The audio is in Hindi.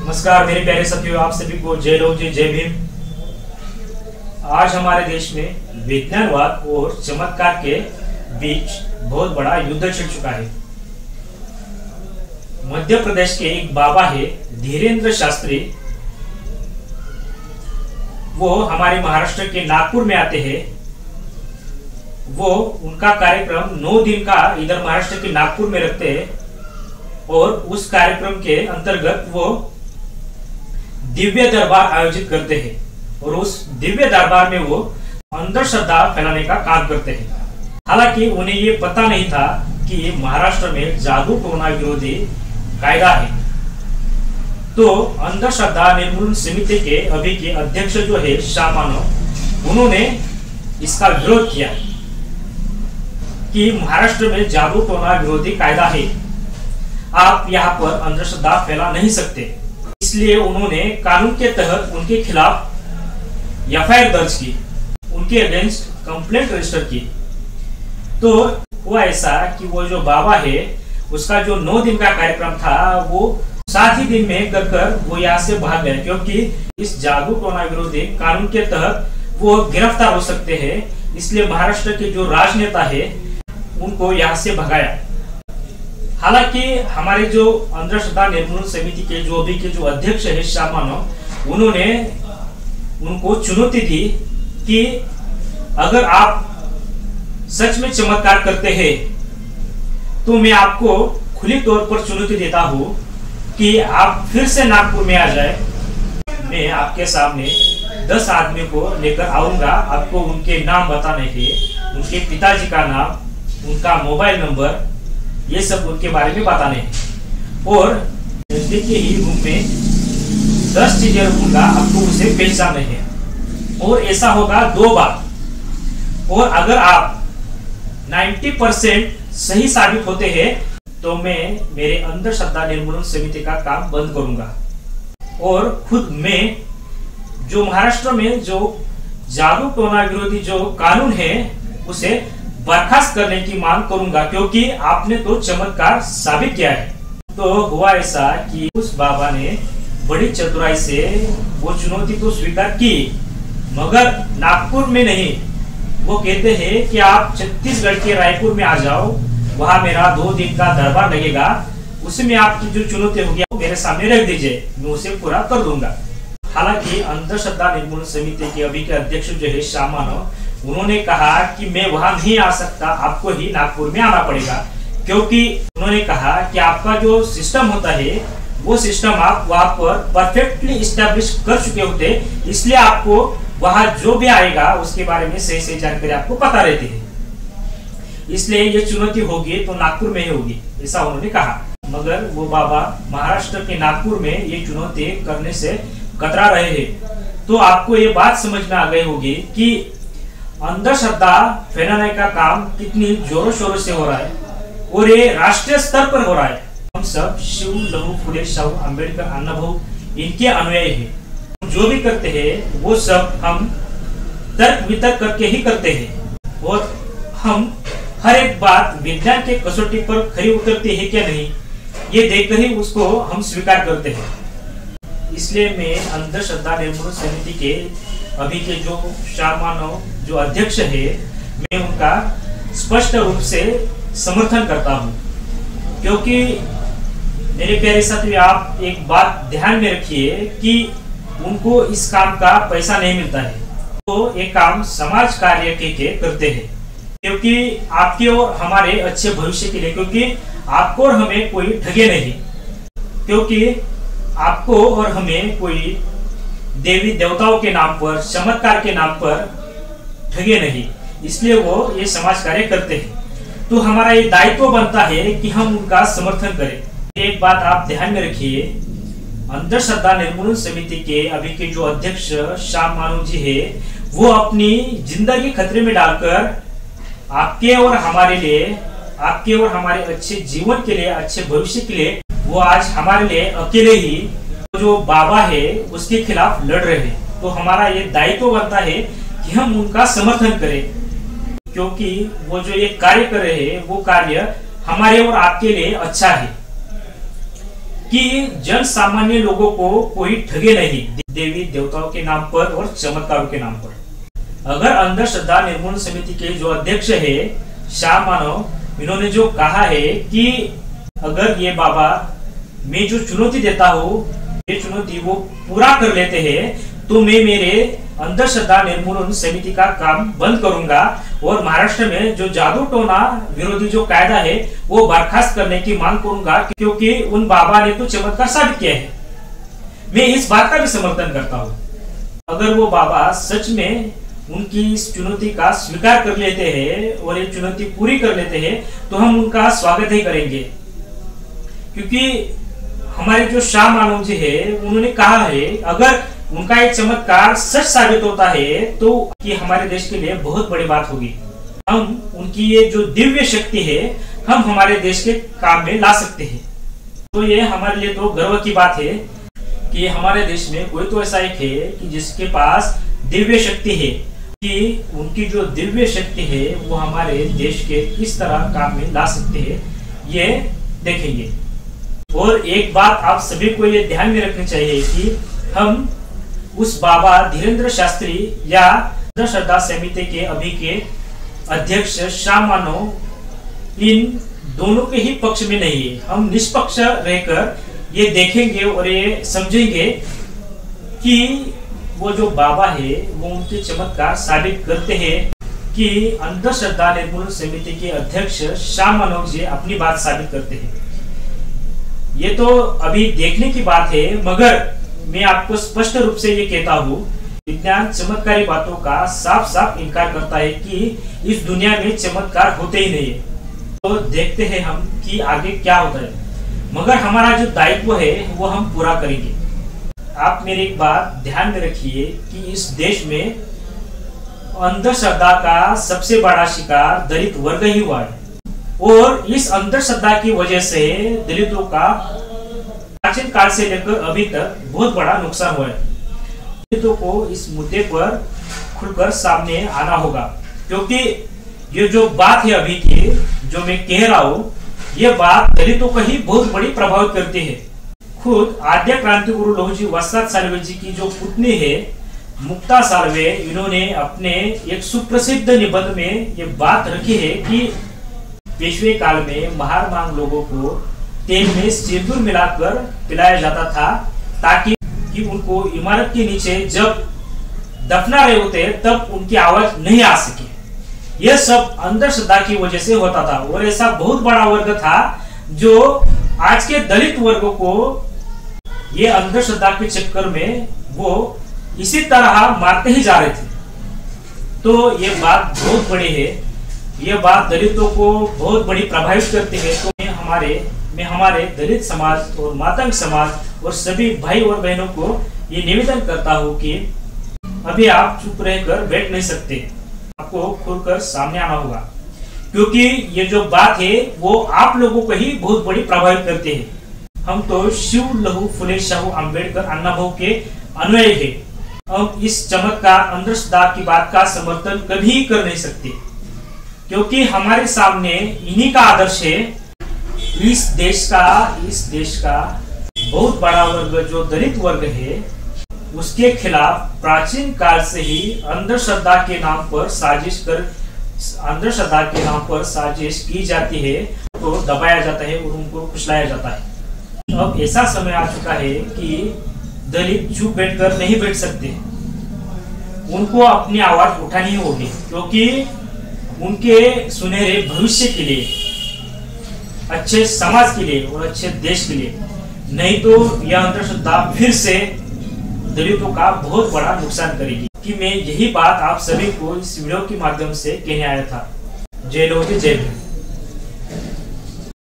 नमस्कार मेरे प्यारे साथियों, आप सभी को जय लोग जी, जय भीम। आज हमारे देश में विज्ञानवाद और चमत्कार के बीच बहुत बड़ा युद्ध छिड़ चुका है। मध्य प्रदेश के एक बाबा है धीरेन्द्र शास्त्री, वो हमारे महाराष्ट्र के नागपुर में आते हैं। वो उनका कार्यक्रम 9 दिन का इधर महाराष्ट्र के नागपुर में रखते हैं और उस कार्यक्रम के अंतर्गत वो दिव्य दरबार आयोजित करते हैं और उस दिव्य दरबार में वो अंधश्रद्धा फैलाने का काम करते हैं। हालांकि उन्हें ये पता नहीं था कि महाराष्ट्र में जादू टोना विरोधी कायदा है। तो अंधश्रद्धा निर्मूलन समिति के अभी के अध्यक्ष जो है शाह मानव, उन्होंने इसका विरोध किया कि महाराष्ट्र में जादू टोना विरोधी कायदा है, आप यहाँ पर अंधश्रद्धा फैला नहीं सकते। इसलिए उन्होंने कानून के तहत उनके खिलाफ एफआईआर दर्ज की, उनके अगेंस्ट कंप्लेंट रजिस्टर की। तो हुआ ऐसा कि वो जो बाबा है उसका जो 9 दिन का कार्यक्रम था वो 7 ही दिन में कर वो यहाँ से भाग गए, क्योंकि इस जादू टोना विरोधी कानून के तहत वो गिरफ्तार हो सकते हैं। इसलिए महाराष्ट्र के जो राजनेता है उनको यहाँ से भगाया। हालांकि हमारे जो अंधश्रद्धा निर्मूलन समिति के जो अभी के जो अध्यक्ष है शाह मानव, उन्होंने उनको चुनौती दी कि अगर आप सच में चमत्कार करते हैं तो मैं आपको खुली तौर पर चुनौती देता हूँ कि आप फिर से नागपुर में आ जाए। मैं आपके सामने 10 आदमियों को लेकर आऊंगा, आपको उनके नाम बताने हैं, उनके पिताजी का नाम, उनका मोबाइल नंबर, ये सब उनके बारे में बताने हैं और नजदीकी ही रूम में 10 चीजें रखूंगा, आपको उसे पहचानने हैं और ऐसा होगा 2 बार। और अगर आप 90% सही साबित होते हैं तो मैं मेरे अंधश्रद्धा निर्मूलन समिति का काम बंद करूंगा और खुद मैं जो महाराष्ट्र में जो जादू टोना विरोधी जो कानून है उसे बर्खास्त करने की मांग करूंगा, क्योंकि आपने तो चमत्कार साबित किया है। तो हुआ ऐसा कि उस बाबा ने बड़ी चतुराई से वो चुनौती तो स्वीकार की, मगर नागपुर में नहीं। वो कहते हैं कि आप छत्तीसगढ़ के रायपुर में आ जाओ, वहां मेरा 2 दिन का दरबार लगेगा, उसमें आपकी जो चुनौती होगी मेरे सामने रख दीजिए, मैं उसे पूरा कर दूंगा। हालांकि अंधश्रद्धा निर्मूलन समिति के अभी के अध्यक्ष जो है शाह मानव, उन्होंने कहा कि मैं वहां नहीं आ सकता, आपको ही नागपुर में आना पड़ेगा, क्योंकि उन्होंने कहा कि आपका जो सिस्टम होता है वो सिस्टम आप वहां पर परफेक्टली इस्टेब्लिश कर चुके होते, इसलिए आपको वहां जो भी आएगा उसके बारे में सही सही जानकारी आपको पता रहती है। इसलिए ये चुनौती होगी तो नागपुर में ही होगी, ऐसा उन्होंने कहा। मगर वो बाबा महाराष्ट्र के नागपुर में ये चुनौती करने से कतरा रहे हैं। तो आपको ये बात समझ में आ गई होगी कि अंधश्रद्धा फैलाने का काम कितनी जोरों शोरों से हो रहा है और ये राष्ट्रीय स्तर पर हो रहा है। हम सब शिव लहू फुले शाहू अम्बेडकर अन्नाभाऊ इनके अनुयायी हैं। जो भी करते हैं वो सब हम तर्क वितर्क करके ही करते हैं और हम हर एक बात विज्ञान के कसौटी पर खरी उतरती है क्या नहीं, ये देखकर ही उसको हम स्वीकार करते हैं। इसलिए मैं अंधश्रद्धा निर्मूलन समिति के अभी के जो शाह मानव जो अध्यक्ष है, मैं उनका स्पष्ट रूप से समर्थन करता हूं, क्योंकि मेरे प्यारे साथियों, आप एक बात ध्यान में रखिए कि उनको इस काम का पैसा नहीं मिलता है, तो ये काम समाज कार्य के करते हैं, क्योंकि आपके और हमारे अच्छे भविष्य के लिए, क्योंकि आपको और हमें कोई ठगे नहीं, क्योंकि आपको और हमें कोई देवी देवताओं के नाम पर, चमत्कार के नाम पर ठगे नहीं, इसलिए वो ये समाज कार्य करते हैं। तो हमारा ये दायित्व बनता है कि हम उनका समर्थन करें। एक बात आप ध्यान में रखिए, अंधश्रद्धा निर्मूलन समिति के अभी के जो अध्यक्ष शाह मानव जी है, वो अपनी जिंदगी खतरे में डालकर आपके और हमारे लिए, आपके और हमारे अच्छे जीवन के लिए, अच्छे भविष्य के लिए, वो आज हमारे लिए अकेले ही जो बाबा है उसके खिलाफ लड़ रहे हैं। तो हमारा ये दायित्व बनता है कि हम उनका समर्थन करें, क्योंकि वो जो ये कार्य कर रहे हैं वो कार्य हमारे और आपके लिए अच्छा है। कि जन सामान्य लोगों को कोई ठगे नहीं देवी देवताओं के नाम पर और चमत्कारों के नाम पर। अगर अंधश्रद्धा निर्मूलन समिति के जो अध्यक्ष है शाह मानव, इन्होंने जो कहा है कि अगर ये बाबा मैं जो चुनौती देता हूँ ये चुनौती वो पूरा कर लेते हैं तो मैं मेरे अंधश्रद्धा निर्मूलन समिति का काम बंद करूंगा और महाराष्ट्र में जो जादू टोना विरोधी जो कायदा है वो बर्खास्त करने की मांग करूंगा, क्योंकि उन बाबा ने तो चमत्कार साबित किया है। मैं इस बात का भी समर्थन करता हूँ। अगर वो बाबा सच में उनकी इस चुनौती का स्वीकार कर लेते हैं और ये चुनौती पूरी कर लेते हैं तो हम उनका स्वागत ही करेंगे, क्योंकि हमारे जो शाह मानव जी है उन्होंने कहा है अगर उनका एक चमत्कार सच साबित होता है तो कि हमारे देश के लिए बहुत बड़ी बात होगी। हम उनकी ये जो दिव्य शक्ति है हम हमारे देश के काम में ला सकते हैं। तो ये हमारे लिए तो गर्व की बात है कि हमारे देश में कोई तो ऐसा एक है कि जिसके पास दिव्य शक्ति है, कि उनकी जो दिव्य शक्ति है वो हमारे देश के किस तरह काम में ला सकते हैं ये देखेंगे। और एक बात आप सभी को ये ध्यान में रखनी चाहिए कि हम उस बाबा धीरेन्द्र शास्त्री या अंधश्रद्धा समिति के अभी के अध्यक्ष शाह मानव इन दोनों के ही पक्ष में नहीं है। हम निष्पक्ष रहकर ये देखेंगे और ये समझेंगे कि वो जो बाबा है वो उनके चमत्कार साबित करते हैं कि अंधश्रद्धा निर्मूलन समिति के अध्यक्ष शाह मानव जी अपनी बात साबित करते हैं। ये तो अभी देखने की बात है, मगर मैं आपको स्पष्ट रूप से ये कहता हूँ विज्ञान चमत्कारी बातों का साफ साफ इनकार करता है कि इस दुनिया में चमत्कार होते ही नहीं है। तो देखते हैं हम कि आगे क्या होता है, मगर हमारा जो दायित्व है वो हम पूरा करेंगे। आप मेरी एक बात ध्यान में रखिए कि इस देश में अंधश्रद्धा का सबसे बड़ा शिकार दलित वर्ग ही हुआ है और इस अंधश्रद्धा की वजह से दलितों का प्राचीन काल से लेकर अभी तक बहुत बड़ा नुकसान हुआ है। दलितों को इस मुद्दे पर खुलकर सामने आना होगा, क्योंकि ये जो बात है अभी की जो मैं कह रहा हूँ ये बात दलितों को ही बहुत बड़ी प्रभावित करती है। खुद आद्य क्रांति गुरु लौहजी वसंत सालवे जी की जो पुतनी है मुक्ता सालवे, इन्होंने अपने एक सुप्रसिद्ध निबंध में ये बात रखी है कि पेशवे काल में महार मांग लोगों को तेल में सिंदूर मिलाकर पिलाया जाता था ताकि कि उनको इमारत के नीचे जब दफना रहे होते तब उनकी आवाज नहीं आ सके। यह सब अंधश्रद्धा की वजह से होता था और ऐसा बहुत बड़ा वर्ग था जो आज के दलित वर्गों को ये अंधश्रद्धा के चक्कर में वो इसी तरह मारते ही जा रहे थे। तो ये बात बहुत बड़ी है, ये बात दलितों को बहुत बड़ी प्रभावित करती है। तो मैं हमारे दलित समाज और मातंग समाज और सभी भाई और बहनों को ये निवेदन करता हूँ कि अभी आप चुप रहकर बैठ नहीं सकते, आपको खुलकर सामने आना होगा, क्योंकि ये जो बात है वो आप लोगों को ही बहुत बड़ी प्रभावित करती है। हम तो शिव लहू फुले शाहू अम्बेडकर अन्नाभाऊ के अनुयायी है। हम इस चमत्कार अंधश्रद्धा की बात का समर्थन कभी कर नहीं सकते, क्योंकि हमारे सामने इन्हीं का आदर्श है। इस देश का बहुत बड़ा वर्ग जो दलित वर्ग है उसके खिलाफ प्राचीन काल से ही अंधश्रद्धा के नाम पर साजिश की जाती है, तो दबाया जाता है और उनको कुचलाया जाता है। अब ऐसा समय आ चुका है कि दलित चुप बैठकर नहीं बैठ सकते, उनको अपनी आवाज उठानी होगी, क्योंकि उनके सुनहरे भविष्य के लिए, अच्छे समाज के लिए और अच्छे देश के लिए। नहीं तो यह अंधश्रद्धा फिर से दलितों का बहुत बड़ा नुकसान करेगी। कि मैं यही बात आप सभी को इस वीडियो के माध्यम से कहने आया था। जय लोग जय हिंद।